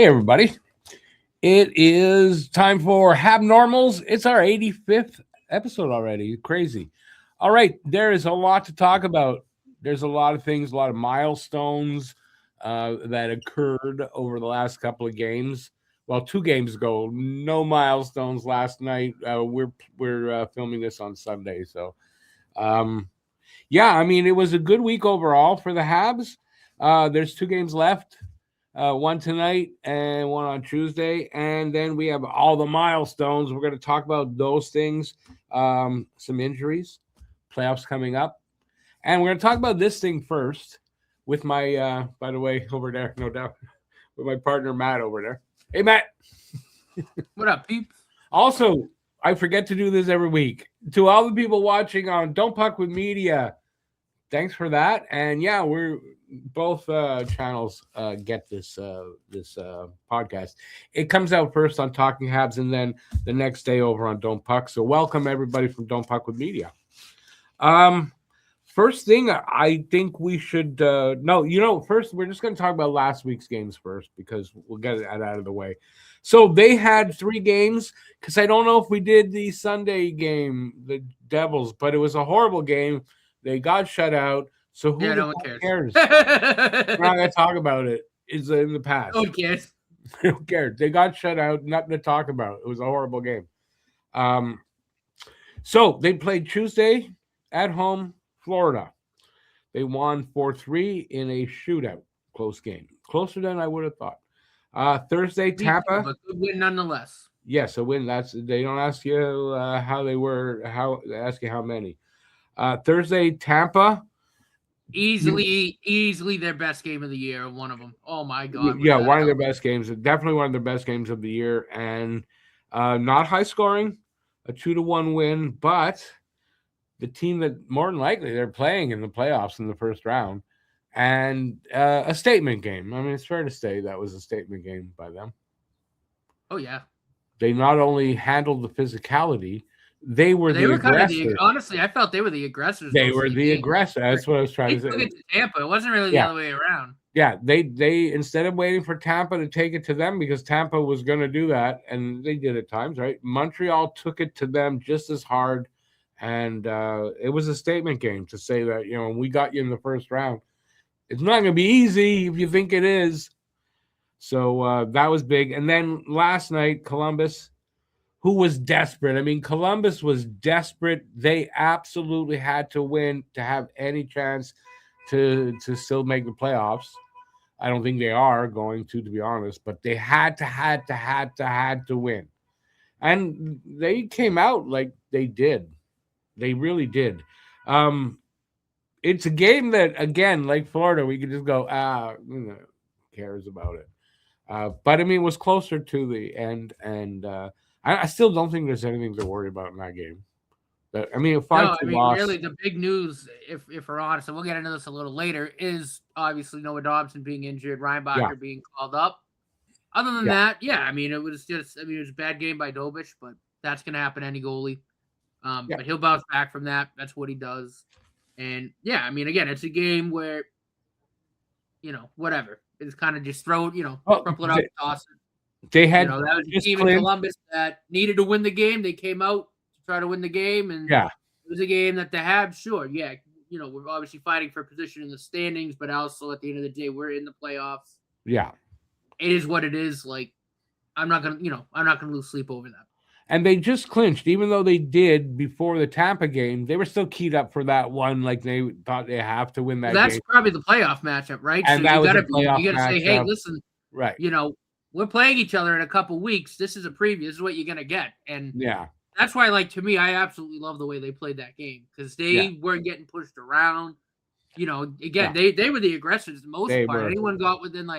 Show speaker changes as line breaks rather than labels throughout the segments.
Hey, everybody. It is time for HabNormals. It's our 85th episode already. Crazy. All right. There is a lot to talk about. There's a lot of things, a lot of milestones that occurred over the last couple of games. Well, 2 games ago. No milestones last night. We're filming this on Sunday. So, yeah, I mean, it was a good week overall for the Habs. There's 2 games left. One tonight and one on Tuesday. And then we have all the milestones. We're going to talk about those things, some injuries, playoffs coming up. And we're going to talk about this thing first with my, by the way, over there, no doubt, with my partner, Matt, over there. Hey, Matt.
What up, peeps?
Also, I forget to do this every week. To all the people watching on Don't Puck with Media, thanks for that. And yeah, we're both channels get this podcast. It comes out first on Talking Habs and then the next day over on Don't Puck. So welcome everybody from Don't Puck with Media. First thing, I think we should first we're just going to talk about last week's games first because we'll get it out of the way. So they had 3 games because I don't know if we did the Sunday game, the Devils, but it was a horrible game. They got shut out. So who
no one cares?
We're not going to talk about it. It's in the past.
No one cares.
Who cares? They got shut out. Nothing to talk about. It was a horrible game. So they played Tuesday at home, Florida. They won 4-3 in a shootout. Close game. Closer than I would have thought. Thursday, Tampa.
But good win nonetheless.
Yes, a win. They don't ask you how they were. They ask you how many. Thursday, Tampa.
Easily their best game of the year. One of them. Oh my god.
Yeah, one of their best games. Definitely one of their best games of the year, and not high scoring. A 2-1 win, but the team that more than likely they're playing in the playoffs in the first round, and a statement game. I mean, it's fair to say that was a statement game by them.
Oh yeah.
They not only handled the physicality. They were the aggressors.
Honestly, I felt they were the aggressors.
They were the aggressor. That's what I was trying to say.
They took it to Tampa. It wasn't really the other way around.
Yeah, they instead of waiting for Tampa to take it to them because Tampa was going to do that, and they did at times, right? Montreal took it to them just as hard, and it was a statement game to say that, we got you in the first round. It's not going to be easy if you think it is. So that was big. And then last night, Columbus, who was desperate. I mean, Columbus was desperate. They absolutely had to win to have any chance to still make the playoffs. I don't think they are going to be honest, but they had to win. And they came out like they did. They really did. It's a game that, again, like Florida, we could just go, who cares about it? But, I mean, it was closer to the end, and I still don't think there's anything to worry about in that game. But, I mean, loss.
Really, the big news, if we're honest, and we'll get into this a little later, is obviously Noah Dobson being injured, Ryan Bacher being called up. Other than that, I mean, it was a bad game by Dobich, but that's going to happen to any goalie. But he'll bounce back from that. That's what he does. And, I mean, again, it's a game where, whatever. It's kind of just crumple it up, toss it.
They had
that was a team in Columbus that needed to win the game. They came out to try to win the game, and it was a game that the Habs, we're obviously fighting for position in the standings, but also at the end of the day, we're in the playoffs.
Yeah,
it is what it is. Like, I'm not gonna lose sleep over that.
And they just clinched, even though they did before the Tampa game. They were still keyed up for that one, like they thought they have to win that.
That's
game.
Probably the playoff matchup, right?
And
so
you
gotta say, hey, listen,
right?
We're playing each other in a couple weeks. This is a preview. This is what you're gonna get, and that's why, to me, I absolutely love the way they played that game because they weren't getting pushed around. Again, they were the aggressors the most part. Anyone got within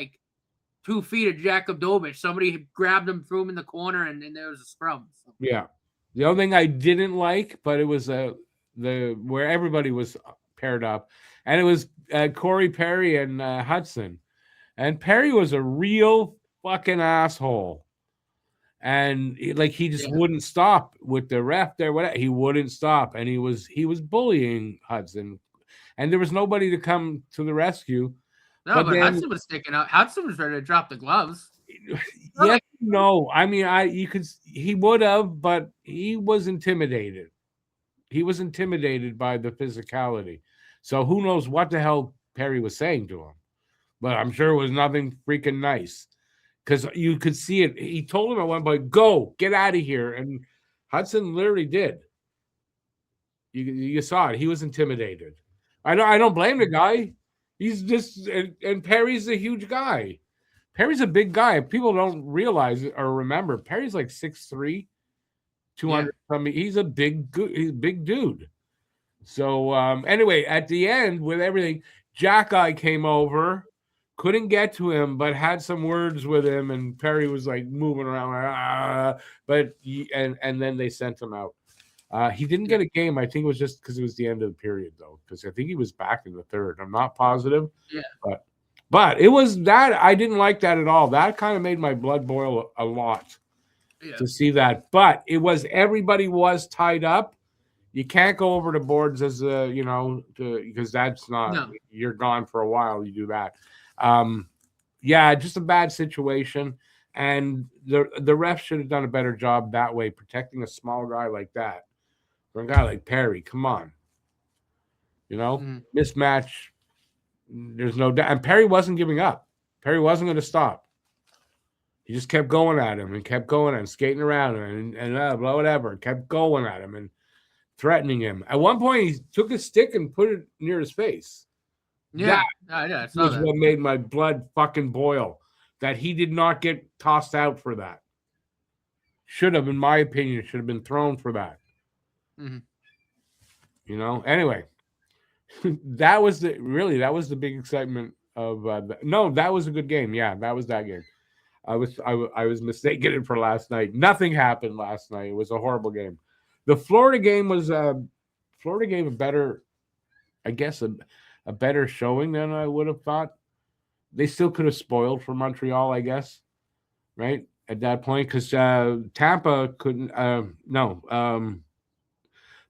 2 feet of Jacob Dobich, somebody grabbed him, threw him in the corner, and there was a scrum. So.
Yeah, the only thing I didn't like, but it was where everybody was paired up, and it was Corey Perry and Hudson, and Perry was a real fucking asshole, and he just wouldn't stop with the ref there. Whatever, he wouldn't stop, and he was bullying Hudson, and there was nobody to come to the rescue.
No, but Hudson was sticking out. Hudson was ready to drop the gloves.
Yes, no. I mean, he would have, but he was intimidated. He was intimidated by the physicality. So who knows what the hell Perry was saying to him. But I'm sure it was nothing freaking nice. Because you could see it. He told him at one point, go, get out of here. And Hudson literally did. You saw it. He was intimidated. I don't blame the guy. He's just and Perry's a huge guy. Perry's a big guy. People don't realize or remember. Perry's like 6'3", 200 something. He's a big dude. So anyway, at the end with everything, Jack Eye came over, couldn't get to him, but had some words with him, and Perry was like moving around, and then they sent him out. He didn't get a game. I think it was just because it was the end of the period, though, because I think he was back in the third. I'm not positive.
Yeah.
But it was that I didn't like that at all. That kind of made my blood boil a lot to see that. But it was everybody was tied up. You can't go over the boards as because that's not you're gone for a while. You do that. Just a bad situation. And the ref should have done a better job that way, protecting a small guy like that. For a guy like Perry, come on. Mismatch. There's no doubt. And Perry wasn't giving up. Perry wasn't going to stop. He just kept going at him and kept going and skating around and whatever. Kept going at him and threatening him. At one point, he took his stick and put it near his face.
Yeah.
That was what made my blood fucking boil. That he did not get tossed out for that. Should have, in my opinion, should have been thrown for that.
Mm-hmm.
Anyway, that was the big excitement of that was a good game. Yeah, that was that game. I was mistaken for last night. Nothing happened last night. It was a horrible game. The Florida game was Florida gave a better, I guess, a better showing than I would have thought. They still could have spoiled for Montreal, I guess, right? At that point, because Tampa couldn't.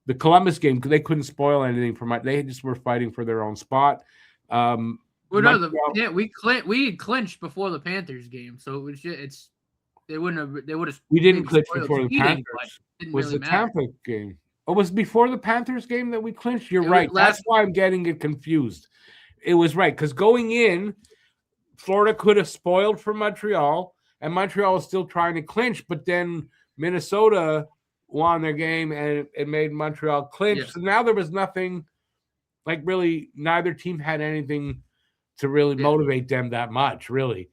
The Columbus game, they couldn't spoil anything from it. They just were fighting for their own spot.
We had clinched before the Panthers game, so it was they would have.
We didn't clinch before the Panthers. Was the Tampa game? Oh, was before the Panthers game that we clinched? You're right. That's why I'm getting it confused. It was right because going in, Florida could have spoiled for Montreal, and Montreal was still trying to clinch, but then Minnesota won their game and it made Montreal clinch. Yeah. So now there was nothing, like really, neither team had anything to really motivate them that much, really.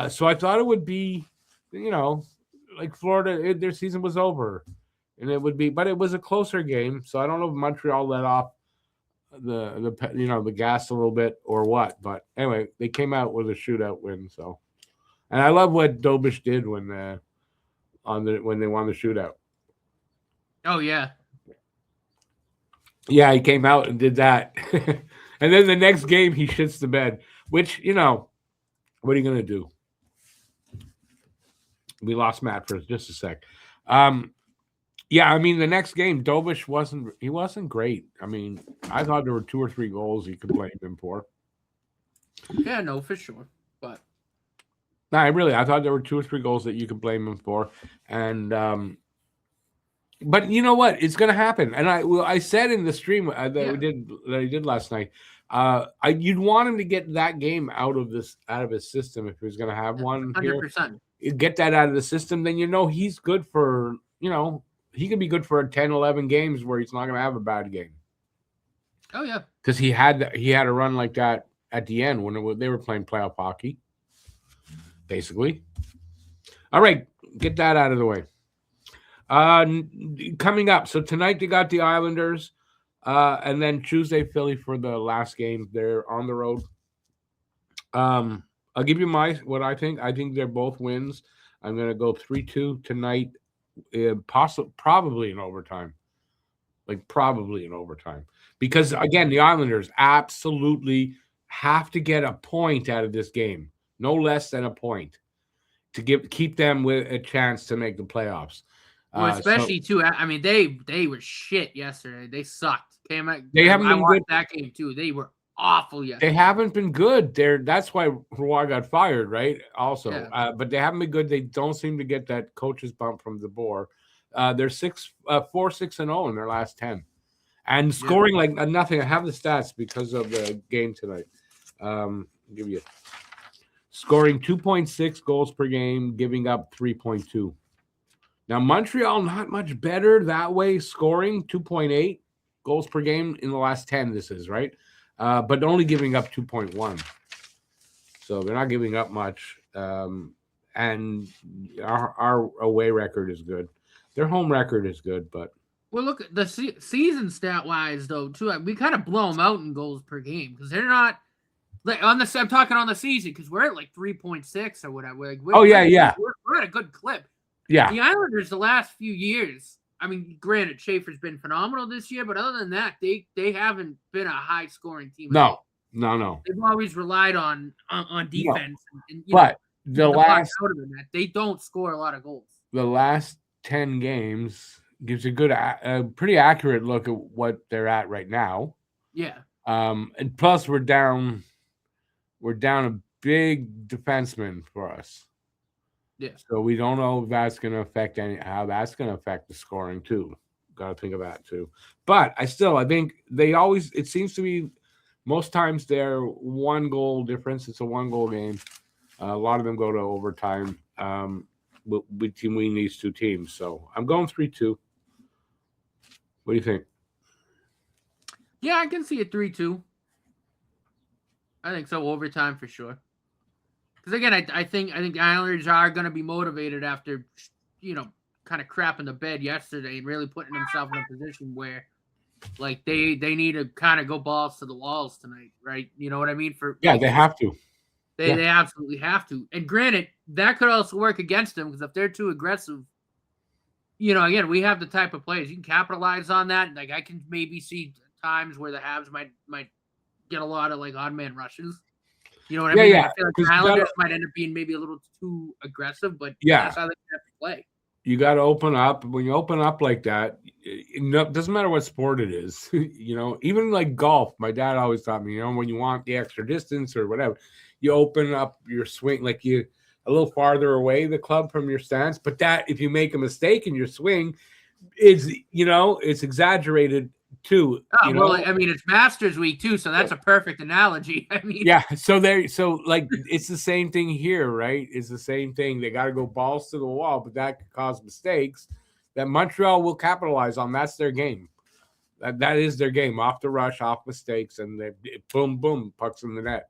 So I thought it would be, like Florida, their season was over, and it would be, but it was a closer game. So I don't know if Montreal let off the gas a little bit or what, but anyway, they came out with a shootout win. So, and I love what Dobish did when they won the shootout.
Oh yeah.
Yeah, he came out and did that. And then the next game he shits the bed, which, what are you going to do? We lost Matt for just a sec. Yeah, I mean, the next game, Dobish wasn't great. I mean, I thought there were 2 or 3 goals you could blame him for.
Yeah, no, for sure. But
I thought there were 2 or 3 goals that you could blame him for. And but you know what? It's going to happen. And I said in the stream that I did last night, you'd want him to get that game out of his system if he was going to have one 100%. Here. Get that out of the system, then he's good for, he could be good for 10, 11 games where he's not going to have a bad game.
Oh yeah.
Cuz he had a run like that at the end when they were playing playoff hockey. Basically. All right, get that out of the way. Coming up, so tonight they got the Islanders, and then Tuesday Philly for the last game. They're on the road. I'll give you what I think. I think they're both wins. I'm going to go 3-2 tonight, probably in overtime. Because again, the Islanders absolutely have to get a point out of this game, no less than a point, to keep them with a chance to make the playoffs.
Well, especially too. I mean, they were shit yesterday. They sucked.
They haven't been good.
That game too. They were awful yet.
They haven't been good. That's why Roy got fired, right? Also, but they haven't been good. They don't seem to get that coach's bump from the board. They're 4-6-0 in their last 10, and scoring like nothing. I have the stats because of the game tonight. Give you scoring 2.6 goals per game, giving up 3.2. Now Montreal not much better that way, scoring 2.8 goals per game in the last 10. This is right. But only giving up 2.1. So they're not giving up much. And our away record is good. Their home record is good, but
well, look at the season stat wise though too. We kind of blow them out in goals per game because they're not like on the. I'm talking on the season because we're at like 3.6 or whatever. Like,
we're
at a good clip.
Yeah,
the Islanders the last few years. I mean, granted, Schaefer's been phenomenal this year, but other than that, they haven't been a high scoring team.
No.
They've always relied on defense.
No. And but the last
they don't score a lot of goals.
The last 10 games gives a pretty accurate look at what they're at right now.
Yeah.
And plus we're down a big defenseman for us.
Yeah.
So we don't know if that's going to affect how that's going to affect the scoring too. Got to think of that too. But I think it seems to be most times they're 1 goal difference. It's a 1 goal game. A lot of them go to overtime between these two teams. So I'm going 3-2. What do you think?
Yeah, I can see a 3-2. I think so. Overtime for sure. Because again, I think the Islanders are going to be motivated after, kind of crapping the bed yesterday and really putting themselves in a position where, like, they need to kind of go balls to the walls tonight, right? You know what I mean?
They have to.
They absolutely have to. And granted, that could also work against them because if they're too aggressive, again, we have the type of players you can capitalize on that. Like I can maybe see times where the Habs might get a lot of like odd man rushes. You know what I mean?
Yeah.
I feel like the Islanders might end up being maybe a little too aggressive, but that's how they have to play.
You got to open up. When you open up like that, it doesn't matter what sport it is. Even like golf. My dad always taught me, when you want the extra distance or whatever, you open up your swing like you a little farther away the club from your stance. But that if you make a mistake in your swing, it's exaggerated too.
Well, I mean, it's Masters Week too, so that's a perfect analogy. I mean,
so it's the same thing here, right? It's the same thing. They got to go balls to the wall, but that could cause mistakes that Montreal will capitalize on. That's their game. That is their game. Off the rush, off mistakes, and they boom, boom, pucks in the net.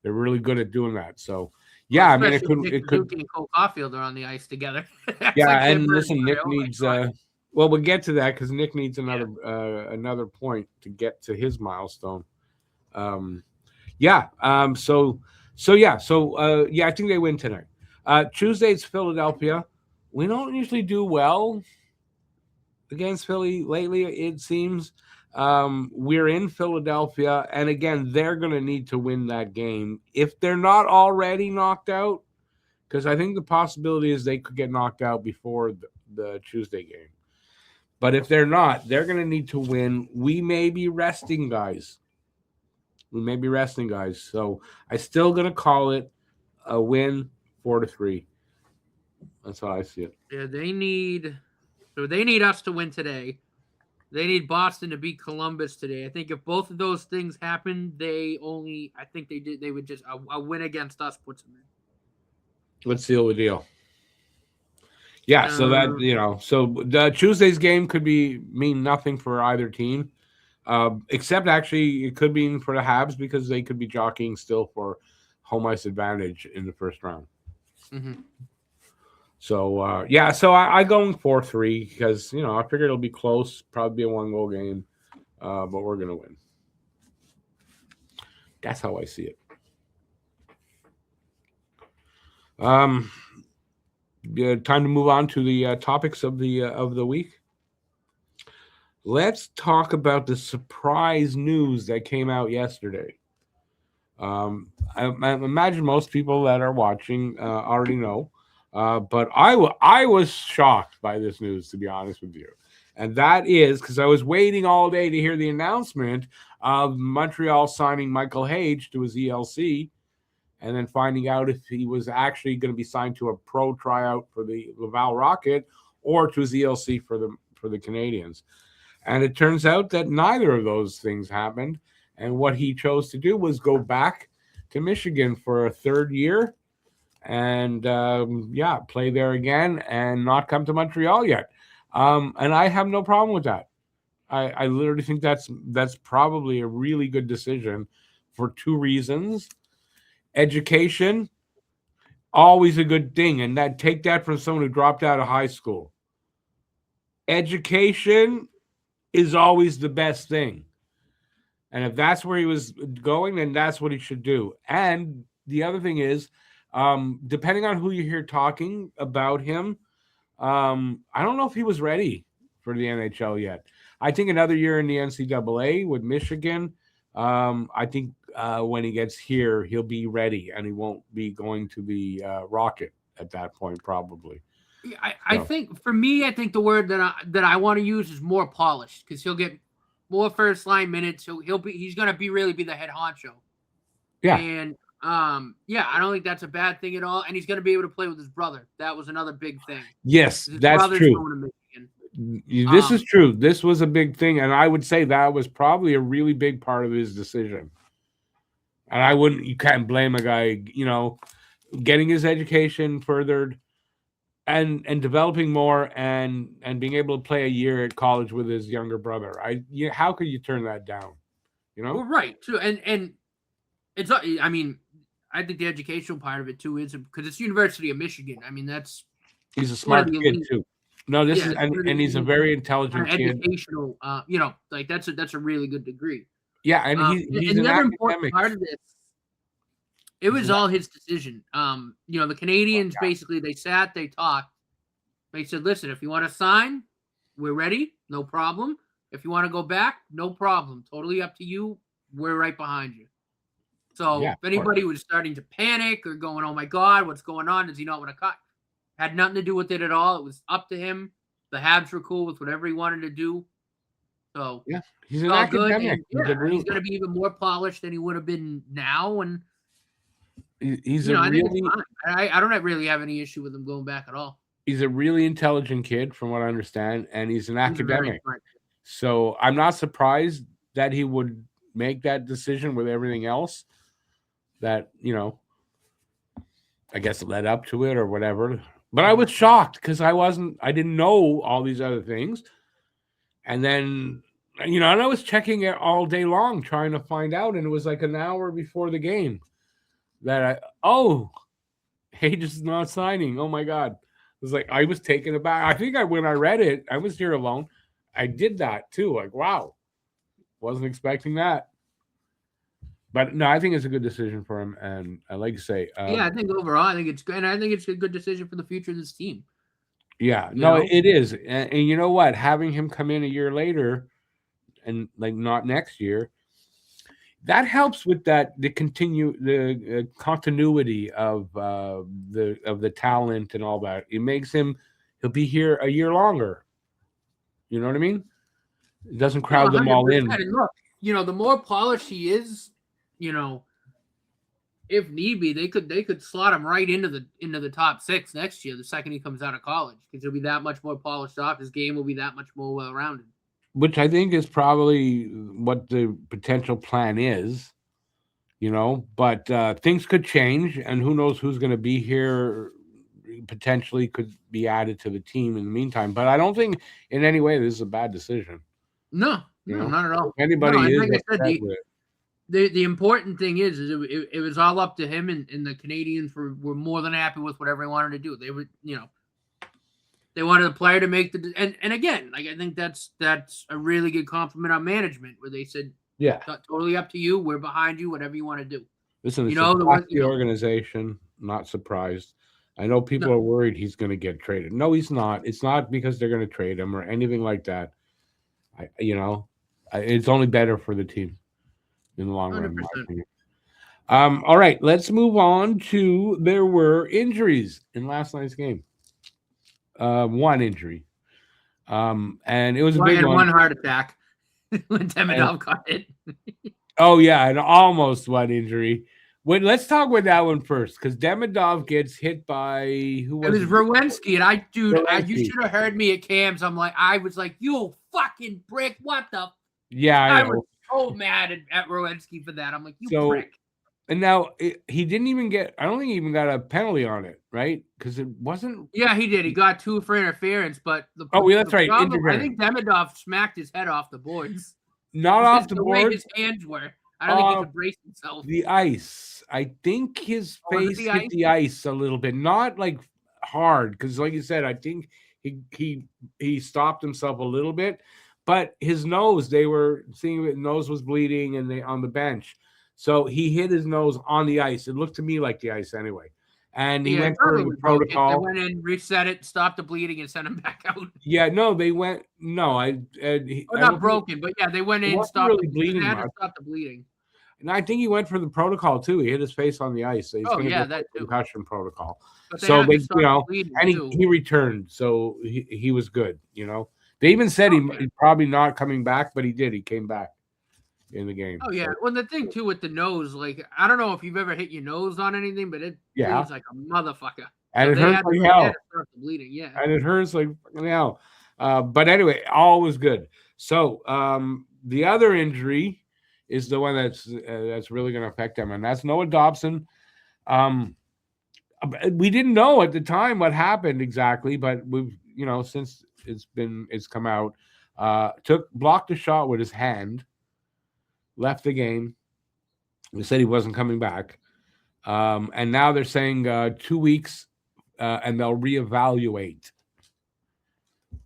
They're really good at doing that. So, I mean, it could.
and Cole Caulfield are on the ice together.
And listen, Nick needs. Well, we'll get to that because Nick needs another point to get to his milestone. I think they win tonight. Tuesday's Philadelphia. We don't usually do well against Philly lately, it seems. We're in Philadelphia, and again, they're going to need to win that game if they're not already knocked out, because I think the possibility is they could get knocked out before the Tuesday game. But if they're not, they're going to need to win. We may be resting guys. So I'm still going to call it a win 4-3. That's how I see it.
Yeah, they need us to win today. They need Boston to beat Columbus today. I think if both of those things happen, they would just a win against us puts them in.
Let's seal the deal. Yeah, so that so the Tuesday's game could mean nothing for either team, except actually it could mean for the Habs because they could be jockeying still for home ice advantage in the first round.
Mm-hmm.
So so I going 4-3 because I figured it'll be close, probably be a 1-goal game, but we're gonna win. That's how I see it. Time to move on to the topics of the week. Let's talk about the surprise news that came out yesterday. I imagine most people that are watching already know, but I was shocked by this news, to be honest with you. And that is because I was waiting all day to hear the announcement of Montreal signing Michael Hage to his ELC, and then finding out if he was actually going to be signed to a pro tryout for the Laval Rocket or to his ELC for the Canadians. And it turns out that neither of those things happened. And what he chose to do was go back to Michigan for a third year and play there again and not come to Montreal yet. And I have no problem with that. I literally think that's probably a really good decision for two reasons. Education, always a good thing, and take that from someone who dropped out of high school. Education is always the best thing. And if that's where he was going, then that's what he should do. And the other thing is, depending on who you hear talking about him, I don't know if he was ready for the NHL yet. I think another year in the NCAA with Michigan, I think when he gets here, he'll be ready and he won't be going to the Rocket at that point, probably.
I think for me, I think the word that I want to use is more polished because he'll get more first line minutes. He's going to really be the head honcho.
Yeah.
And I don't think that's a bad thing at all. And he's going to be able to play with his brother. That was another big thing.
Yes, that's true. This is true. This was a big thing. And I would say that was probably a really big part of his decision. And you can't blame a guy, getting his education furthered and developing more and being able to play a year at college with his younger brother. How could you turn that down?
Well, right. True. And it's, I mean, I think the educational part of it too is because it's University of Michigan. I mean,
he's a smart kid too. No, and he's a very intelligent kid.
Educational, that's a really good degree.
Yeah, and he's an
another important part of this. It was all his decision. The Canadians basically they sat, they talked, they said, "Listen, if you want to sign, we're ready, no problem. If you want to go back, no problem. Totally up to you. We're right behind you." So if anybody was starting to panic or going, "Oh my God, what's going on? Does he not want to cut?" Had nothing to do with it at all. It was up to him. The Habs were cool with whatever he wanted to do. So
he's an academic.
He's going to be even more polished than he would have been now. And
he's
I don't really have any issue with him going back at all.
He's a really intelligent kid, from what I understand, and he's an academic. So I'm not surprised that he would make that decision with everything else that I guess led up to it or whatever. But I was shocked because I didn't know all these other things. And then, and I was checking it all day long trying to find out. And it was like an hour before the game that Hage is not signing. Oh my God. It was like, I was taken aback. I think when I read it, I was here alone. I did that too. Like, wow. Wasn't expecting that. But no, I think it's a good decision for him, and I like to say,
I think overall, I think it's good, and I think it's a good decision for the future of this team.
Yeah, it is, and you know what? Having him come in a year later, and not next year, that helps with the continuity of the talent and all that. It makes he'll be here a year longer. You know what I mean? It doesn't crowd them all in.
And look, the more polished he is. If need be, they could slot him right into the top 6 next year, the second he comes out of college, because he'll be that much more polished off. His game will be that much more well-rounded.
Which I think is probably what the potential plan is, but things could change, and who knows who's going to be here potentially could be added to the team in the meantime. But I don't think in any way this is a bad decision.
No, not at all.
If anybody
the important thing is it was all up to him, and the Canadians were more than happy with whatever he wanted to do. They were, they wanted the player to make and again, I think that's a really good compliment on management, where they said, totally up to you. We're behind you. Whatever you want to do.
Listen, the organization. Not surprised. I know people are worried he's going to get traded. No, he's not. It's not because they're going to trade him or anything like that. It's only better for the team in the long run, in my opinion. All right, let's move on to there were injuries in last night's game. One injury. And it was a big one.
One heart attack when Demidov got it.
Oh, yeah, an almost one injury. Let's talk about that one first, because Demidov gets hit by who was it?
Was Rowensky, and you should have heard me at Cam's. I was like, you fucking prick! What the?
Yeah, I
was so mad at Rowensky for that. I'm like, prick.
And now he didn't even get. I don't think he even got a penalty on it, right? Because it wasn't.
Yeah, he did. He got 2 for interference, but
that's right.
I think Demidov smacked his head off the boards.
Not off the
board.
board.
His hands were. I don't think he could brace himself.
The ice. I think his face hit the ice a little bit, not like hard, because like you said, I think he stopped himself a little bit, but his nose. They were seeing his nose was bleeding, and they on the bench, so he hit his nose on the ice. It looked to me like the ice anyway. And he went for the protocol.
They went in, reset it, stopped the bleeding, and sent him back out.
Yeah, no, they went. No,
not broken, but yeah, they went in, stopped really the bleeding. They had to stop the bleeding.
And I think he went for the protocol too. He hit his face on the ice. So he's going to go
that
concussion protocol. So they, and he returned, so he was good. They even said he's probably not coming back, but he did. He came back in the game.
Oh yeah. So. Well, the thing too with the nose, like I don't know if you've ever hit your nose on anything, but it bleeds like a motherfucker.
And it hurts like hell.
Bleeding, yeah.
And it hurts like hell. But anyway, all was good. So the other injury is the one that's really going to affect them, and that's Noah Dobson. We didn't know at the time what happened exactly, but we've since it's come out, blocked a shot with his hand. Left the game. They said he wasn't coming back. And now they're saying 2 weeks and they'll reevaluate.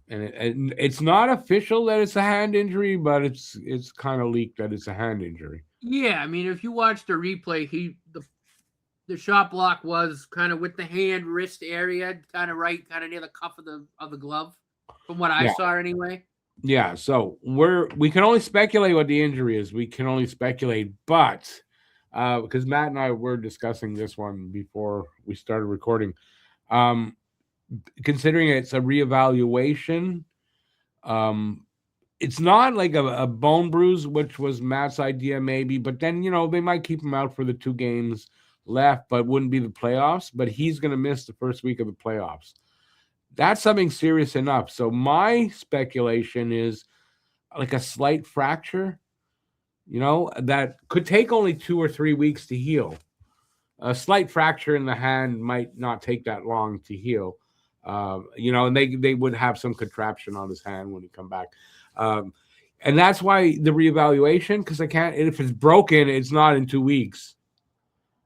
And it's not official that it's a hand injury, but it's kind of leaked that it's a hand injury.
Yeah, I mean, if you watch the replay, the shot block was kind of with the hand wrist area, kind of near the cuff of the glove, from what I saw anyway.
Yeah, so we can only speculate what the injury is. We can only speculate, but because Matt and I were discussing this one before we started recording, considering it's a reevaluation, it's not like a bone bruise, which was Matt's idea maybe, but then they might keep him out for the 2 games left, but wouldn't be the playoffs. But he's going to miss the first week of the playoffs. That's something serious enough. So my speculation is like a slight fracture, that could take only 2 or 3 weeks to heal. A slight fracture in the hand might not take that long to heal, and they would have some contraption on his hand when he come back. And that's why the reevaluation, because if it's broken, it's not in 2 weeks.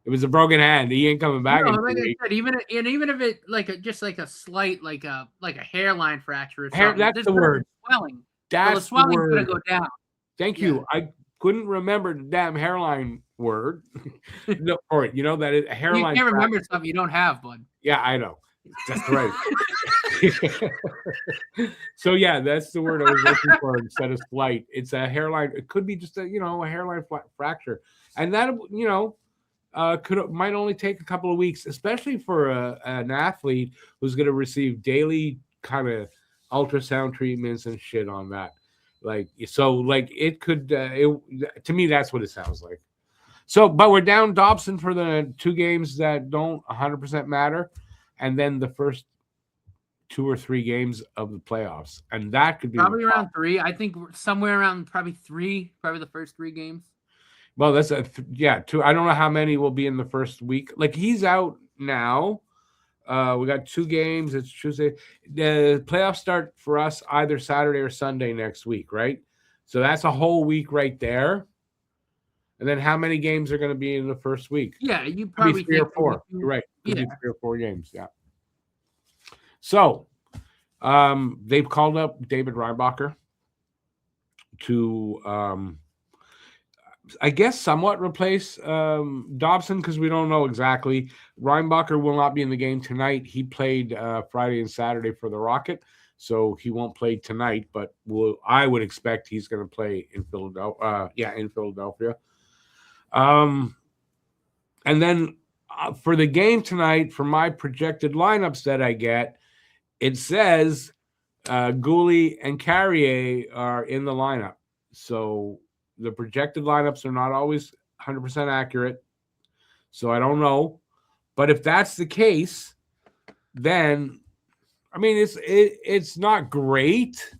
It was a broken hand. He ain't coming back.
Like I said, even if it just like a slight like a hairline fracture or something.
That's the word.
Swelling.
That's
the swelling's
the word.
Gonna go down.
Thank you. I couldn't remember the damn hairline word. No, or that is a hairline.
You can't remember something you don't have, bud.
Yeah, I know. That's right. So yeah, that's the word I was looking for instead of slight. It's a hairline. It could be just a hairline fracture, and that might only take a couple of weeks, especially for an athlete who's going to receive daily kind of ultrasound treatments and shit on that. It could. To me, that's what it sounds like. So, but we're down Dobson for the 2 games that don't 100% matter, and then the first 2 or 3 games of the playoffs, and that could be
probably around 3. I think somewhere around probably 3, probably the first 3 games.
Well, that's 2. I don't know how many will be in the first week. Like he's out now. We got 2 games. It's Tuesday. The playoffs start for us either Saturday or Sunday next week, right? So that's a whole week right there. And then how many games are going to be in the first week?
Yeah, you probably
3 or 4. You're right. Could be 3 or 4 games. Yeah. So they've called up David Reinbacher to I guess somewhat replace Dobson, because we don't know exactly. Reinbacher will not be in the game tonight. He played Friday and Saturday for the Rocket, so he won't play tonight, but I would expect he's going to play in Philadelphia. In Philadelphia. And then for the game tonight, for my projected lineups that I get, it says Gooley and Carrier are in the lineup. So the projected lineups are not always 100% accurate. So I don't know. But if that's the case, then I mean it's not great,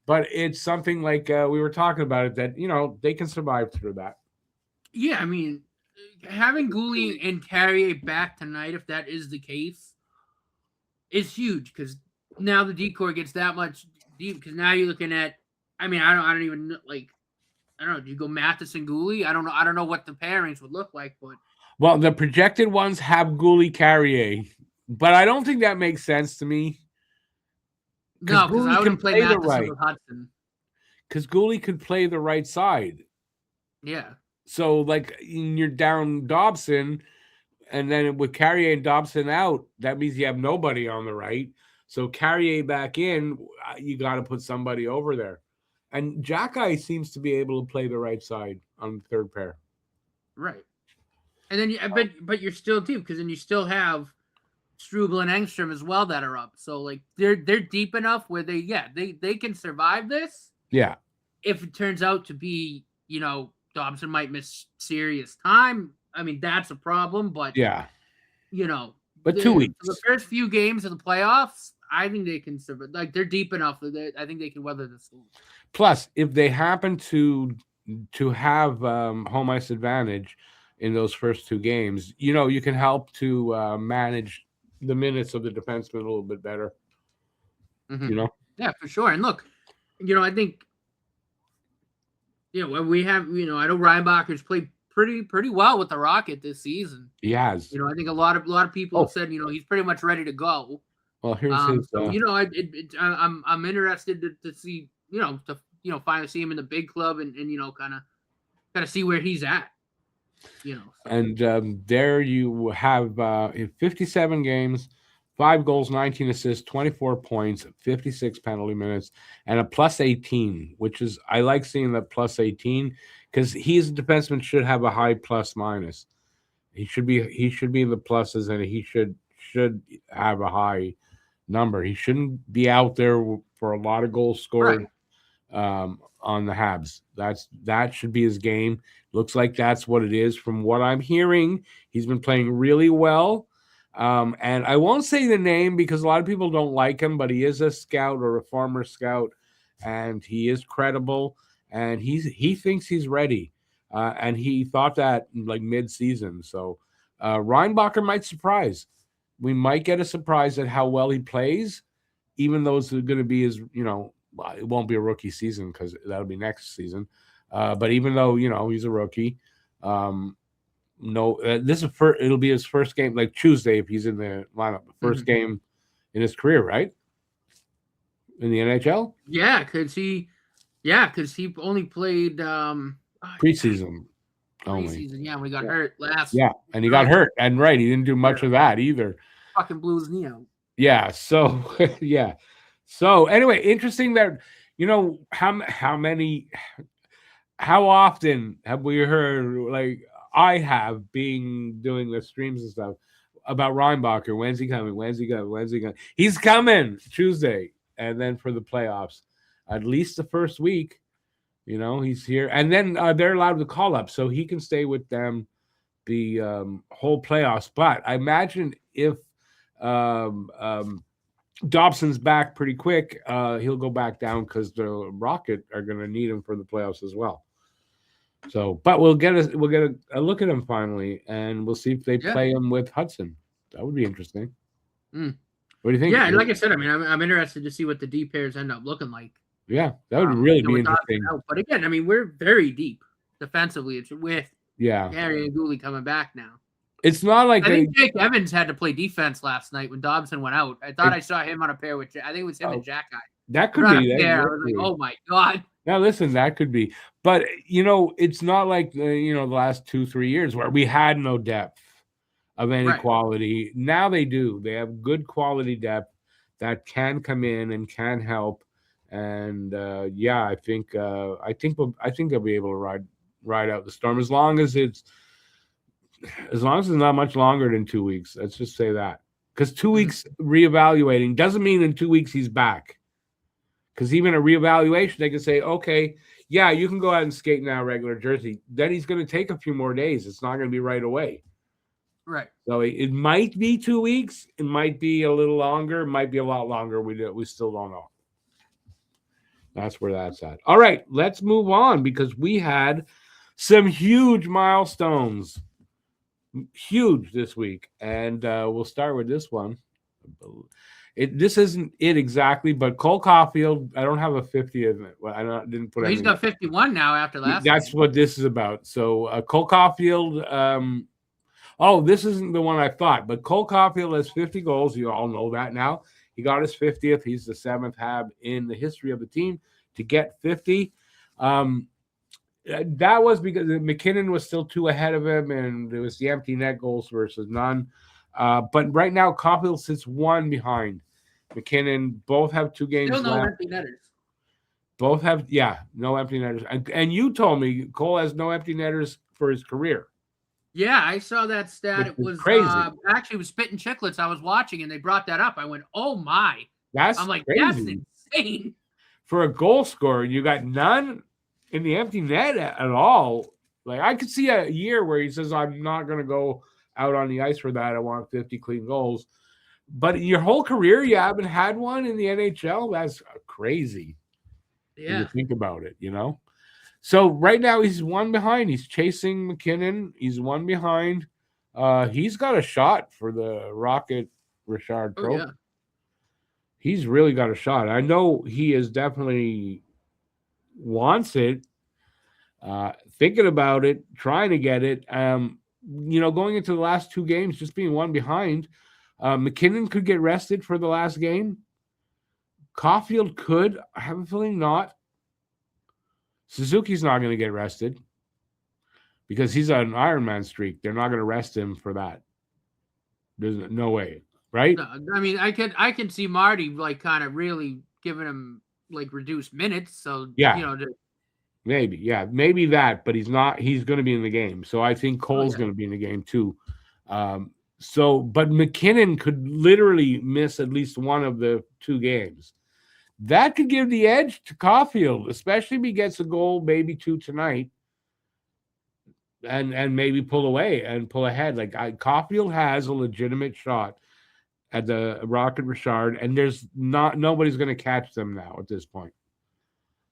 but it's something like we were talking about it that they can survive through that.
Yeah, I mean, having Gooley and Carrier back tonight, if that is the case, is huge because now the decor gets that much deep. Because now you're looking at, I mean, I don't even like, I don't know. Do you go Matheson Gooley? I don't know. I don't know what the pairings would look like, but
well, the projected ones have Gooley Carrier, but I don't think that makes sense to me.
No, because I wouldn't play Matheson with Hudson.
Because Gooley could play the right side.
Yeah.
So, like, you're down Dobson, and then with Carrier and Dobson out, that means you have nobody on the right. So Carrier back in, you got to put somebody over there. And Jackeye seems to be able to play the right side on the third pair.
Right. And then, but you're still deep because then you still have Struble and Engstrom as well that are up. So like they're deep enough where they can survive this.
Yeah.
If it turns out to be, Dobson might miss serious time. I mean, that's a problem, but
yeah.
But
2 weeks.
The first few games of the playoffs, I think they can survive. Like they're deep enough that I think they can weather the storm.
Plus, if they happen to have home ice advantage in those first 2 games, you can help to manage the minutes of the defenseman a little bit better.
Mm-hmm. Yeah, for sure. And look, I think we have, I know Reinbacher's played pretty well with the Rocket this season.
He has.
I think a lot of people have said, he's pretty much ready to go.
Well, here's his.
So, I'm interested to see, finally see him in the big club and kind of see where he's at.
And there you have in 57 games, 5 goals, 19 assists, 24 points, 56 penalty minutes, and a plus 18, which is, I like seeing that plus 18 because he's a defenseman, should have a high plus minus. He should be in the pluses, and he should have a high number. He shouldn't be out there for a lot of goals scored on the Habs. That should be his game. Looks like that's what it is. From what I'm hearing, he's been playing really well. And I won't say the name because a lot of people don't like him, but he is a scout or a former scout, and he is credible, and he thinks he's ready. And he thought that like mid-season. So Reinbacher might surprise. We might get a surprise at how well he plays, even though it's going to be his, it won't be a rookie season because that'll be next season. But even though, he's a rookie, it'll be his first game, like Tuesday, if he's in the lineup, first game in his career, right? In the NHL?
Yeah, because he only played
preseason.
Preseason, yeah, when he got hurt last.
Yeah, and he got hurt, and he didn't do much of that either.
Fucking blew his knee out.
Yeah, so yeah. So anyway, interesting that how often have we heard, like I have, doing the streams and stuff about Reinbacher? When's he coming? When's he coming? He's coming Tuesday, and then for the playoffs, at least the first week, he's here, and then they're allowed to call up, so he can stay with them the whole playoffs. But I imagine if Dobson's back pretty quick, he'll go back down because the Rocket are going to need him for the playoffs as well. So, but we'll get a look at him finally, and we'll see if they play him with Hudson. That would be interesting. What do you think?
Yeah, like I said, I mean, I'm interested to see what the D pairs end up looking like.
Yeah, that would really be interesting.
But again, I mean, we're very deep defensively. It's with Harry and Gooley coming back now.
It's not like
I think Jake Evans had to play defense last night when Dobson went out. I thought I saw him on a pair with, I think it was him and Jackeye.
That could be.
I was like, oh my God.
Now listen, that could be. But it's not like the last 2-3 years where we had no depth of any quality. Now they do. They have good quality depth that can come in and can help. And I think they'll be able to ride out the storm as long as it's not much longer than 2 weeks. Let's just say that, because 2 weeks reevaluating doesn't mean in 2 weeks he's back. Because even a reevaluation, they can say, okay, yeah, you can go out and skate now, regular jersey. Then he's going to take a few more days. It's not going to be right away.
Right.
So it might be 2 weeks. It might be a little longer. It might be a lot longer. We still don't know. That's where that's at. All right, let's move on because we had some huge milestones. Huge this week. And we'll start with this one. This isn't it exactly, but Cole Caulfield, I don't have a 50 of it. Didn't put.
Well, he's got 51 now after last.
That's what this is about. So Cole Caulfield. This isn't the one I thought, but Cole Caulfield has 50 goals. You all know that now. He got his 50th. He's the 7th Hab in the history of the team to get 50. That was because McKinnon was still 2 ahead of him, and it was the empty net goals versus none. But right now, Caulfield sits 1 behind McKinnon. Both have 2 games
left. Still no
empty
netters.
Both have, no empty netters. And you told me Cole has no empty netters for his career.
Yeah, I saw that stat. It was
crazy.
Actually, it was Spittin' Chicklets. I was watching, and they brought that up. I went, "Oh my!"
I'm like, crazy.
That's insane.
For a goal scorer, you got none in the empty net at all. Like, I could see a year where he says, "I'm not going to go out on the ice for that. I want 50 clean goals." But your whole career, you haven't had one in the NHL. That's crazy.
Yeah,
when you think about it, So right now he's 1 behind. He's chasing McKinnon. He's 1 behind. He's got a shot for the Rocket Richard Trophy. Yeah. He's really got a shot. I know he is definitely wants it. Thinking about it, trying to get it. Going into the last 2 games, just being 1 behind. McKinnon could get rested for the last game. Caulfield could. I have a feeling not. Suzuki's not going to get rested because he's on an Ironman streak. They're not going to rest him for that. There's no way, right?
No, I mean, I can see Marty kind of really giving him reduced minutes. So
maybe that, but he's not. He's going to be in the game. So I think Cole's going to be in the game too. But McKinnon could literally miss at least 1 of the 2 games. That could give the edge to Caulfield, especially if he gets a goal, maybe 2 tonight, and maybe pull away and pull ahead. Caulfield has a legitimate shot at the Rocket Richard, and there's nobody's going to catch them now at this point,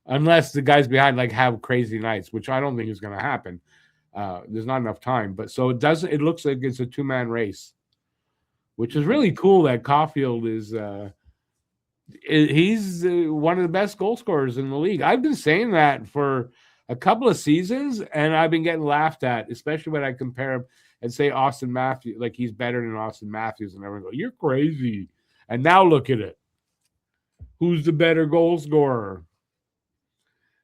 unless the guys behind have crazy nights, which I don't think is going to happen. There's not enough time, but so it doesn't. It looks like it's a 2-man race, which is really cool. That Caulfield is. He's one of the best goal scorers in the league. I've been saying that for a couple of seasons, and I've been getting laughed at, especially when I compare him and say Austin Matthews, he's better than Austin Matthews, and everyone go, "You're crazy." And now look at it. Who's the better goal scorer?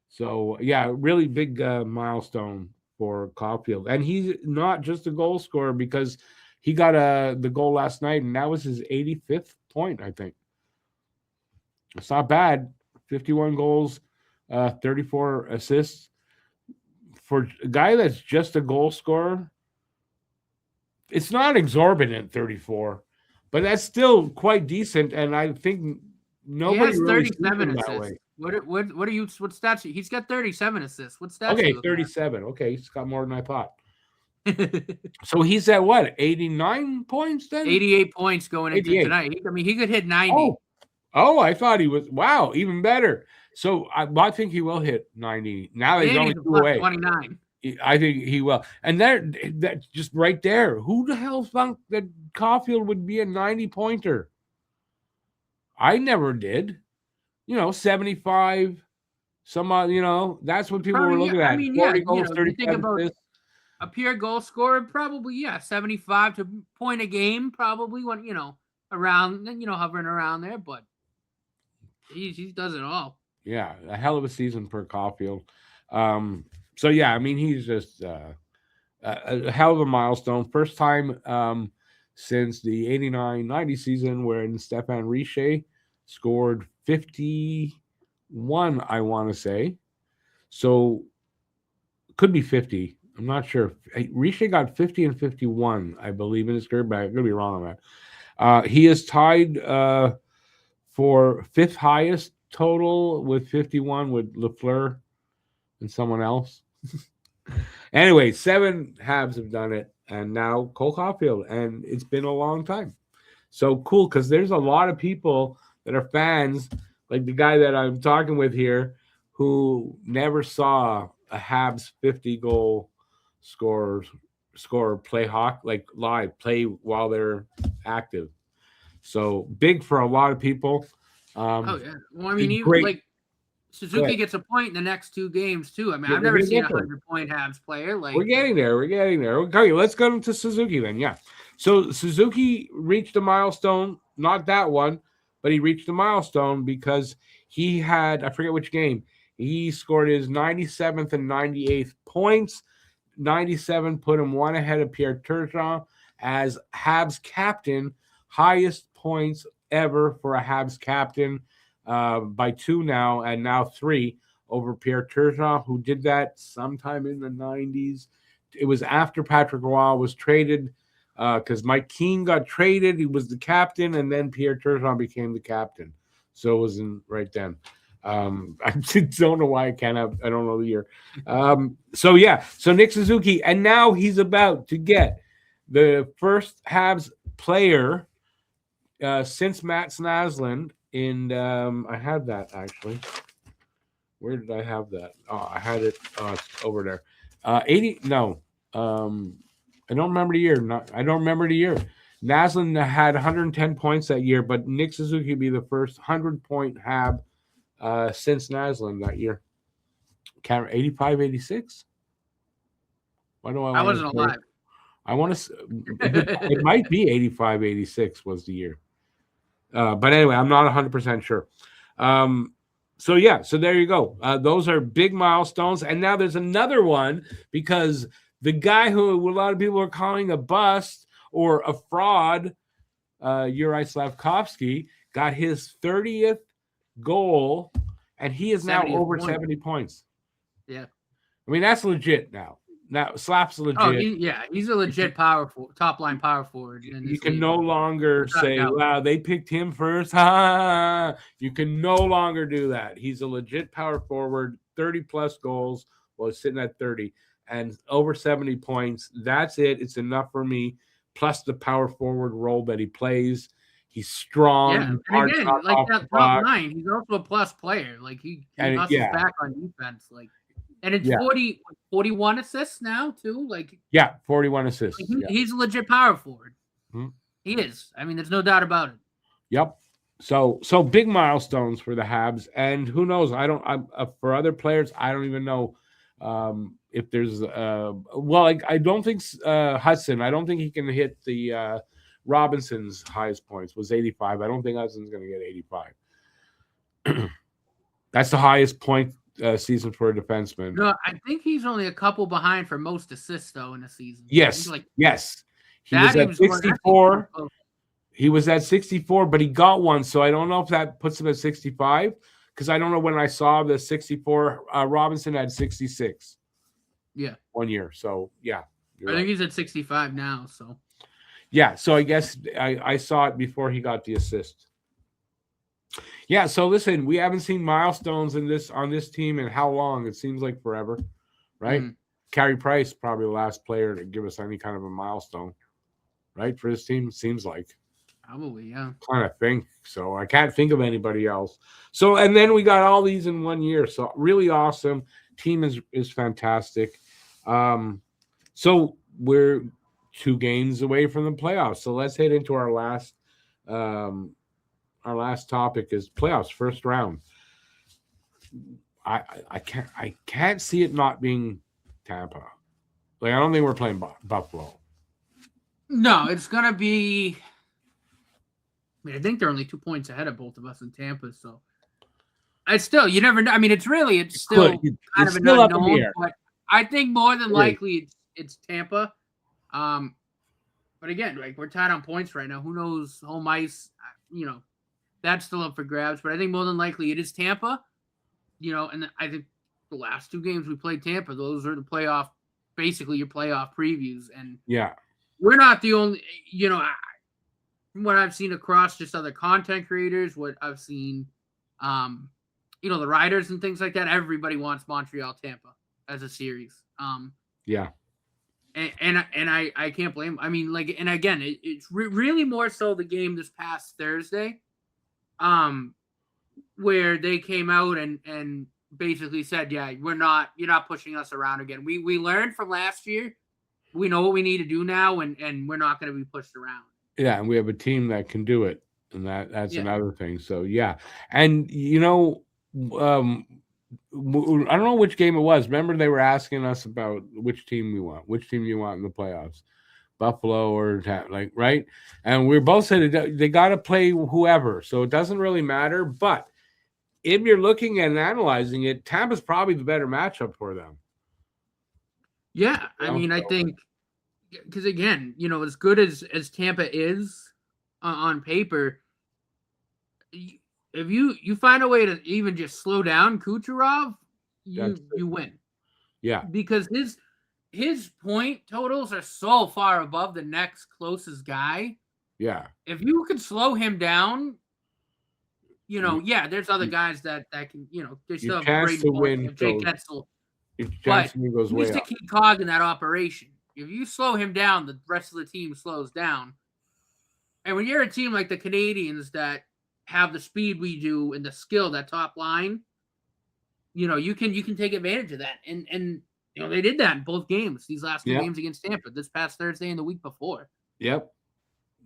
So, really big milestone for Caulfield. And he's not just a goal scorer because he got the goal last night, and that was his 85th point, I think. It's not bad. 51 goals, 34 assists. For a guy that's just a goal scorer, it's not exorbitant, 34, but that's still quite decent. And I think nobody really
37 assists. That way. What are you? What stats? He's got 37 assists. What stats?
Okay, 37. Okay, he's got more than I thought. So he's at what? 89 points then?
88 points going into tonight. He could hit 90.
Oh, I thought he was. Wow, even better. So I think he will hit 90. Now he's only 2 away.
29.
I think he will. And that's just right there. Who the hell thought that Caulfield would be a 90-pointer? I never did. 75, some odd, that's what people were looking at. 40 goals, 30
think about a pure goal scorer, probably, 75 to point a game, probably when, around, hovering around there, but he does it all.
Yeah, a hell of a season for Caulfield. He's just a hell of a milestone. First time since the 89-90 season when Stéphane Richer scored 51, I want to say. So could be 50. I'm not sure. Richer got 50 and 51, I believe, in his career, but I'm going to be wrong on that. He is tied for 5th highest total with 51 with Lafleur and someone else. Anyway, 7 Habs have done it, and now Cole Caulfield, and it's been a long time. So cool, because there's a lot of people that are fans, like the guy that I'm talking with here, who never saw a Habs 50-goal scorer play hockey, like live, play while they're active. So big for a lot of people.
Oh yeah. Well, I mean, even like Suzuki gets a point in the next 2 games too. I mean, I've never seen a 100-point Habs player. Like
we're getting there. Okay, let's go to Suzuki then. Yeah. So Suzuki reached a milestone, not that one, but he reached a milestone because he had, I forget which game, he scored his 97th and 98th points. 97 put him 1 ahead of Pierre Turgeon as Habs captain, highest points ever for a Habs captain, by 2 now, and now 3 over Pierre Turgeon, who did that sometime in the 90s. It was after Patrick Roy was traded, because Mike Keane got traded. He was the captain, and then Pierre Turgeon became the captain. So it was right then. I don't know why I don't know the year. So Nick Suzuki, and now he's about to get the first Habs player since Mats Naslund in I had that actually. Where did I have that? Oh, I had it over there. 80. No, I don't remember the year. I don't remember the year. Naslund had 110 points that year, but Nick Suzuki would be the first 100-point Hab since Naslund that year. 85, 86. Why do I
wasn't alive.
I want to. It might be 85, 86 was the year. But anyway, I'm not 100% sure. So there you go. Those are big milestones. And now there's another one because the guy who a lot of people are calling a bust or a fraud, Yuri Slavkovsky, got his 30th goal, and he is now over 70 points.
Yeah.
I mean, that's legit now. Now, Slap's legit.
Oh, he's a legit top-line power forward.
You can no longer say, wow, they picked him first. You can no longer do that. He's a legit power forward, 30-plus goals. Well, he's sitting at 30 and over 70 points. That's it. It's enough for me, plus the power forward role that he plays. He's strong.
Yeah, and again, like that top 9, he's also a plus player. Like, he hustles back on defense. Like, and it's 41 assists now, too. Like
41 assists.
Like he's a legit power forward. Mm-hmm. He is. I mean, there's no doubt about it.
Yep. So big milestones for the Habs, and who knows? For other players, I don't even know if there's. I don't think Hudson. I don't think he can hit the Robinson's highest points was 85. I don't think Hudson's going to get 85. That's the highest point season for a defenseman.
No, I think he's only a couple behind for most assists though in a season.
Yes, yes. He was at 64. He was at 64, but he got one, so I don't know if that puts him at 65 because I don't know when I saw the 64. Robinson had 66.
Yeah,
1 year. So
I think he's at 65 now. So
so I guess I saw it before he got the assist. Yeah, so listen, we haven't seen milestones on this team in how long? It seems like forever, right? Carey Price, probably the last player to give us any kind of a milestone, right? For this team, it seems like.
Probably, yeah.
Kind of think. So I can't think of anybody else. So, and then we got all these in 1 year. So really awesome. Team is fantastic. So we're 2 games away from the playoffs. So let's head into our last topic is playoffs, first round. I can't see it not being Tampa. Like, I don't think we're playing Buffalo.
No, it's gonna be. I think they're only 2 points ahead of both of us in Tampa. So, it's still, you never know. I mean, it's still kind of an unknown. But I think more than likely it's Tampa. But again, like, we're tied on points right now. Who knows? Home ice, that's still up for grabs. But I think more than likely it is Tampa. And I think the last 2 games we played Tampa, those are basically your playoff previews. And we're not the only, from what I've seen across just other content creators, what I've seen the riders and things like that. Everybody wants Montreal Tampa as a series.
Yeah.
And I can't blame. I mean, like, and again, it's really more so the game this past Thursday, where they came out and basically said, yeah, you're not pushing us around again. We learned from last year. We know what we need to do now, and we're not going to be pushed around.
Yeah, and we have a team that can do it, and that's another thing. So yeah, and I don't know which game it was. Remember, they were asking us about which team we want, which team you want in the playoffs, Buffalo or right? And we both said they got to play whoever, so it doesn't really matter. But if you're looking and analyzing it, Tampa's probably the better matchup for them.
Yeah, I mean, I think because again, as good as Tampa is on paper, if you find a way to even just slow down Kucherov, you win.
Yeah,
because his point totals are so far above the next closest guy.
Yeah,
if you could slow him down, there's other guys that can, they still have great points. Jake Getzel. But he's the key cog in that operation. If you slow him down, the rest of the team slows down. And when you're a team like the Canadians that have the speed we do and the skill, that top line, you can take advantage of that. And they did that in both games, these last two games against Tampa, this past Thursday and the week before.
Yep.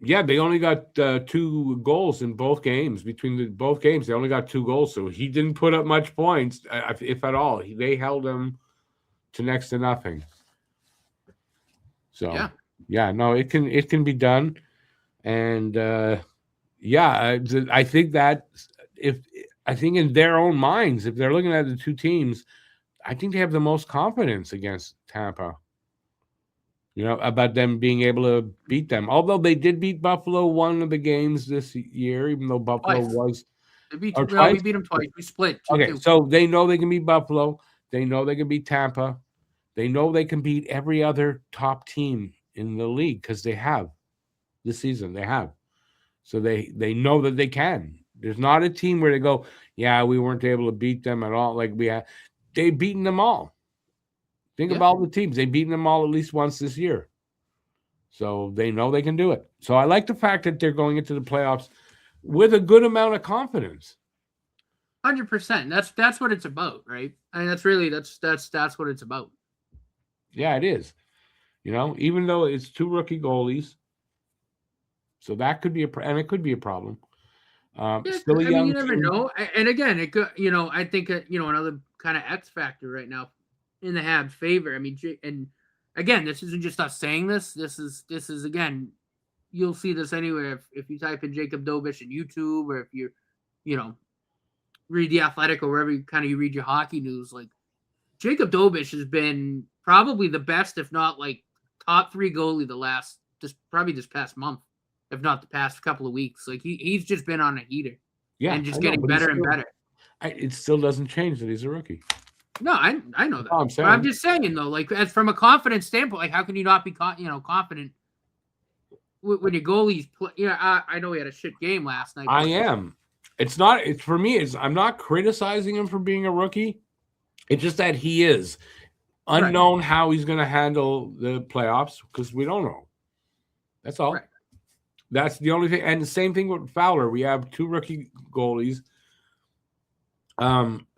Yeah, they only got 2 goals in both games. Between both games, they only got 2 goals. So he didn't put up much points, if at all. They held him to next to nothing. So no, it can be done, and I think that I think in their own minds, if they're looking at the two teams, I think they have the most confidence against Tampa. About them being able to beat them. Although they did beat Buffalo one of the games this year, even though Buffalo was.
We beat them twice. We split. 2-2.
Okay, so they know they can beat Buffalo. They know they can beat Tampa. They know they can beat every other top team in the league because they have this season. They have. So they know that they can. There's not a team where they go, yeah, we weren't able to beat them at all. Like we had. They've beaten them all. Think about all the teams. They've beaten them all at least once this year. So they know they can do it. So I like the fact that they're going into the playoffs with a good amount of confidence.
100%. That's what it's about, right? I mean, that's what it's about.
Yeah, it is. Even though it's 2 rookie goalies, so that could be and it could be a problem. Still a young
you never know. And again, it could, I think another kind of X factor right now in the Habs' favor. I mean, and again, this isn't just us saying this. This is again, you'll see this anywhere if you type in Jacob Dobish in YouTube, or if you read The Athletic, or wherever you read your hockey news. Like, Jacob Dobish has been probably the best, if not like top 3 goalie probably this past month, if not the past couple of weeks. Like he's just been on a heater, and just getting better and better.
It still doesn't change that he's a rookie.
No, I know that. But I'm just saying though, like as from a confidence standpoint, like how can you not be confident when your goalies play? I know he had a shit game last night.
I am. It's not. It's for me. I'm not criticizing him for being a rookie. It's just that he is unknown how he's going to handle the playoffs because we don't know. That's all. Right. That's the only thing. And the same thing with Fowler. We have 2 rookie goalies.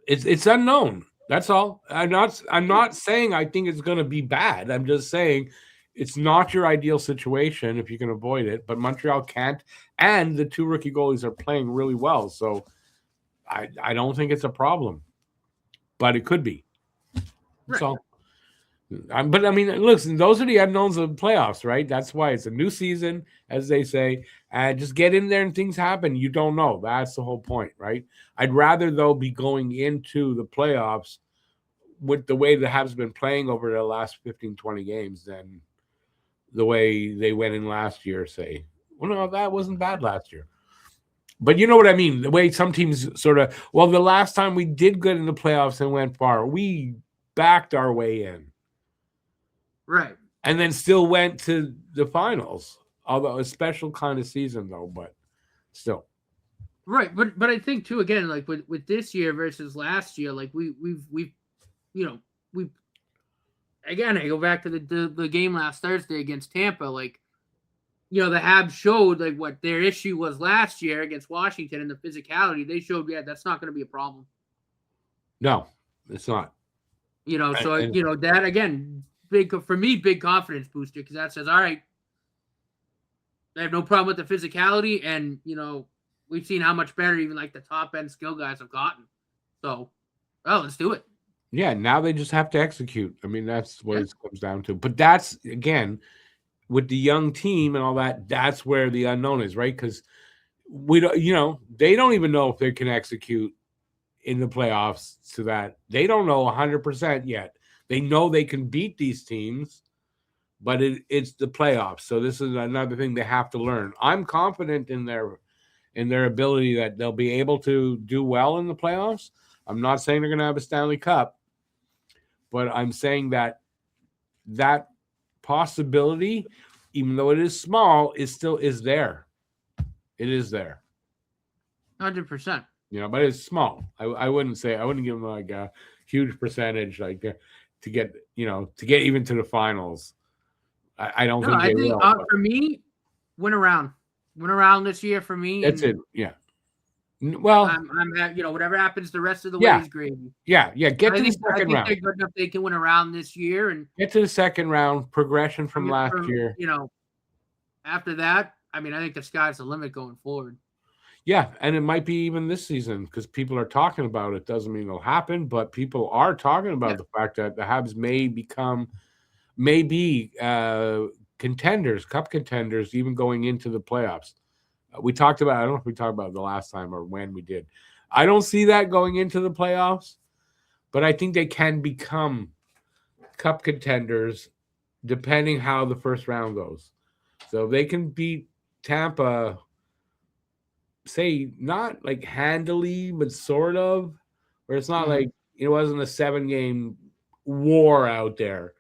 It's unknown. That's all. I'm not saying I think it's going to be bad. I'm just saying it's not your ideal situation if you can avoid it. But Montreal can't, and the 2 rookie goalies are playing really well. So I don't think it's a problem, but it could be. Right. So, but I mean, listen, those are the unknowns of the playoffs, right? That's why it's a new season, as they say, and just get in there and things happen. You don't know. That's the whole point, right? I'd rather, though, be going into the playoffs with the way the Habs been playing over the last 15, 20 games than the way they went in last year, say. Well, no, that wasn't bad last year. But you know what I mean? The way some teams sort of, the last time we did good in the playoffs and went far, we backed our way in.
Right.
And then still went to the finals. Although a special kind of season, though, but still.
Right, but I think too, again, like with this year versus last year, like we've we again, I go back to the game last Thursday against Tampa. Like, the Habs showed like what their issue was last year against Washington and the physicality. They showed, that's not going to be a problem.
No, it's not.
So that again, big for me, big confidence booster, because that says, all right, I have no problem with the physicality, and we've seen how much better even like the top end skill guys have gotten. So, well, let's do it.
Yeah, now they just have to execute. I mean, that's what it comes down to. But that's, again, with the young team and all that, that's where the unknown is, right? Because we don't, they don't even know if they can execute in the playoffs to that. They don't know 100% yet. They know they can beat these teams, but it's the playoffs. So this is another thing they have to learn. I'm confident in their ability that they'll be able to do well in the playoffs. I'm not saying they're going to have a Stanley Cup, but I'm saying that possibility, even though it is small, is there. It is there.
100%.
But it's small. I wouldn't give them like a huge percentage like to get even to the finals. I don't think they will.
For me, win around this year for me.
That's it. Yeah. Well,
I'm whatever happens the rest of the way is gravy.
Yeah. Get to the second round.
They're good enough they can win around this year and
get to the second round. Progression from last year.
After that, I think the sky's the limit going forward.
Yeah, and it might be even this season because people are talking about it. Doesn't mean it'll happen, but people are talking about the fact that the Habs may be contenders, cup contenders, even going into the playoffs. We talked about, I don't know if we talked about it the last time or when we did. I don't see that going into the playoffs, but I think they can become cup contenders depending how the first round goes. So if they can beat Tampa, say not like handily, but sort of, where it's not like it wasn't a 7-game war out there.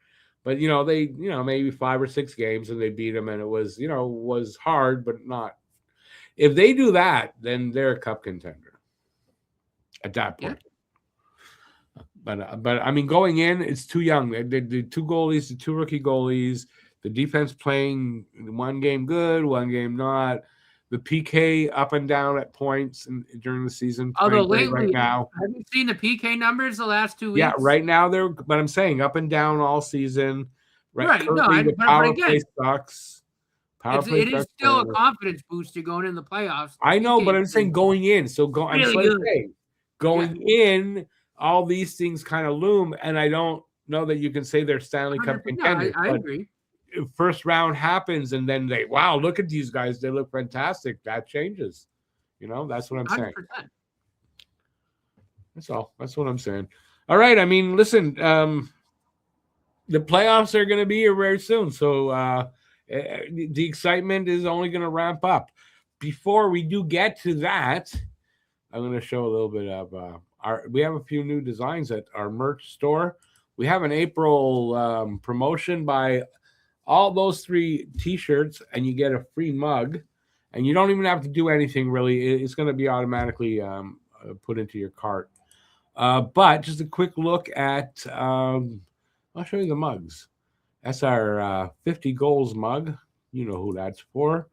But they maybe 5 or 6 games and they beat them, and it was was hard, but not. If they do that, then they're a cup contender at that point. Yeah. But I mean, going in, it's too young. The 2 goalies, the 2 rookie goalies, the defense playing 1 game good, 1 game not. The PK up and down at points during the season.
Although lately, right now, have you seen the PK numbers the last 2 weeks?
Yeah, right now but I'm saying up and down all season.
Right.
Currently, the power play sucks.
It is still a confidence booster going in the playoffs.
I know, but I'm saying going in. So going in, all these things kind of loom, and I don't know that you can say they're Stanley Cup contenders.
I agree.
First round happens, and then look at these guys. They look fantastic. That changes. That's what I'm saying. 100%. That's all. That's what I'm saying. All right. I mean, listen, the playoffs are going to be here very soon. So the excitement is only going to ramp up. Before we do get to that, I'm going to show a little bit of we have a few new designs at our merch store. We have an April promotion by all those 3 T-shirts, and you get a free mug, and you don't even have to do anything really. It's going to be automatically put into your cart. But just a quick look at, I'll show you the mugs. That's our 50 goals mug. You know who that's for.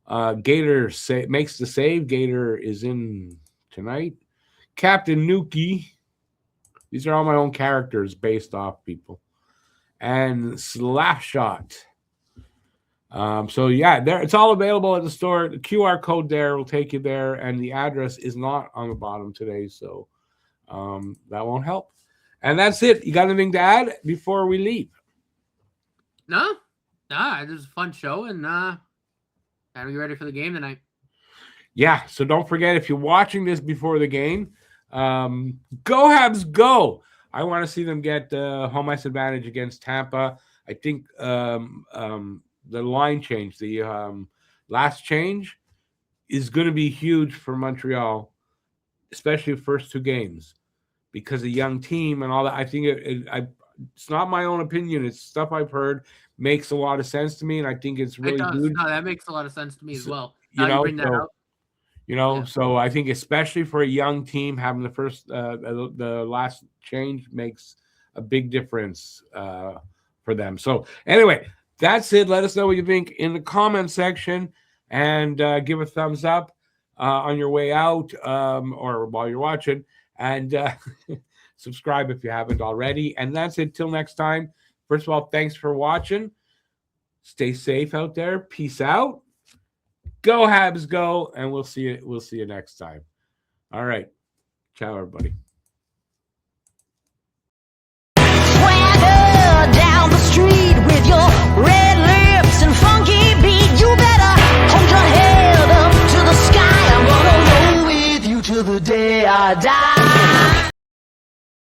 Gator makes the save. Gator is in tonight. Captain Nuki. These are all my own characters based off people. And Slapshot. So yeah, it's all available at the store. The QR code there will take you there, and the address is not on the bottom today, so that won't help. And that's it. You got anything to add before we leave?
No, it was a fun show, and gotta be ready for the game tonight.
Yeah, so don't forget, if you're watching this before the game, go Habs, go! I want to see them get home ice advantage against Tampa. I think the line change, the last change, is going to be huge for Montreal, especially the first 2 games, because a young team and all that. I think it's not my own opinion. It's stuff I've heard, makes a lot of sense to me, and I think it's really huge.
No, that makes a lot of sense to me as well. You bring that out.
You know, so I think especially for a young team, having the last change makes a big difference for them. So anyway, that's it. Let us know what you think in the comment section, and give a thumbs up on your way out or while you're watching, and subscribe if you haven't already. And that's it. Till next time. First of all, thanks for watching. Stay safe out there. Peace out. Go Habs, go, and we'll see you. We'll see you next time. All right, ciao, everybody.
Swagger down the street with your red lips and funky beat. You better hold your head up to the sky. I'm gonna roll with you till the day I die.